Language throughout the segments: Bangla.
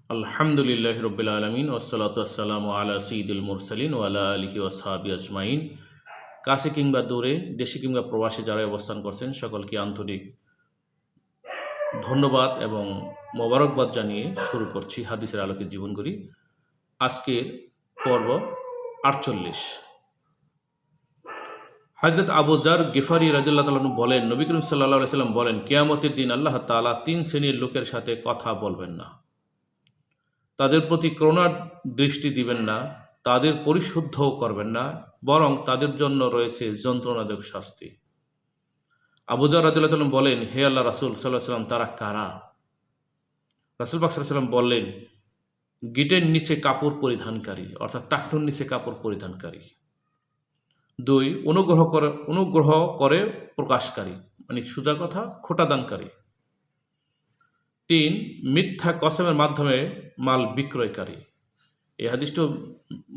আলহামদুলিল্লাহ রবিল আলমিন ওসলাতাম আলা সঈদুল মুরসালিন ওয়ালা আলহি ওসাহাবি আজমাইন। কাছে কিংবা দূরে, দেশে কিংবা প্রবাসে যারা অবস্থান করছেন সকলকে আন্তরিক ধন্যবাদ এবং মোবারকবাদ জানিয়ে শুরু করছি হাদিসের আলোকে জীবন করি। আজকের পর্ব 48। হযরত আবু যার গিফারি রাদিয়াল্লাহু তাআলা বলেন, নবী করিম সাল্লাল্লাহু আলাইহি সাল্লাম বলেন, কিয়ামতের দিন আল্লাহ তাআলা 3 শ্রেণীর লোকের সাথে কথা বলবেন না, তাদের প্রতি করুণার দৃষ্টি দিবেন না, তাদের পরিশুদ্ধও করবেন না, বরং তাদের জন্য রয়েছে যন্ত্রণাদায়ক শাস্তি। আবু যার রাদিয়াল্লাহু তাআলা বলেন, হে আল্লাহ রাসূল সাল্লাল্লাহু আলাইহি ওয়াসাল্লাম, তারা কারা? রাসূল পাক সাল্লাল্লাহু আলাইহি ওয়াসাল্লাম বললেন, গিটের নিচে কাপড় পরিধানকারী, অর্থাৎ টাকনুর নিচে কাপড় পরিধানকারী। 2, অনুগ্রহ করে প্রকাশকারী, মানে সোজা কথা খোঁটাদানকারী। 3, মিথ্যা কসমের মাধ্যমে মাল বিক্রয়কারী। এই হাদিসটি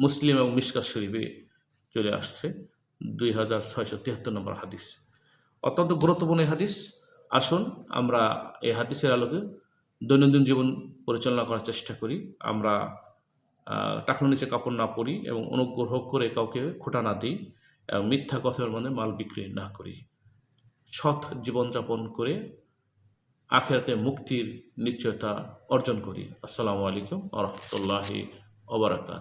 মুসলিম এবং মিশকাত শরীফে চলে আসছে, 2673 নম্বর হাদিস। অত্যন্ত গুরুত্বপূর্ণ এই হাদিস। আসুন আমরা এই হাদিসের আলোকে দৈনন্দিন জীবন পরিচালনা করার চেষ্টা করি। আমরা টাকনুর নিচে কাপড় না পরি এবং অনুগ্রহ করে কাউকে খোঁটা না দিই এবং মিথ্যা কথার মধ্যে মাল বিক্রি না করি। সৎ জীবনযাপন করে আখিরাতে মুক্তির নিশ্চয়তা অর্জন করি। আসসালামু আলাইকুম ওয়া রাহমাতুল্লাহি ওয়া বারাকাতুহু।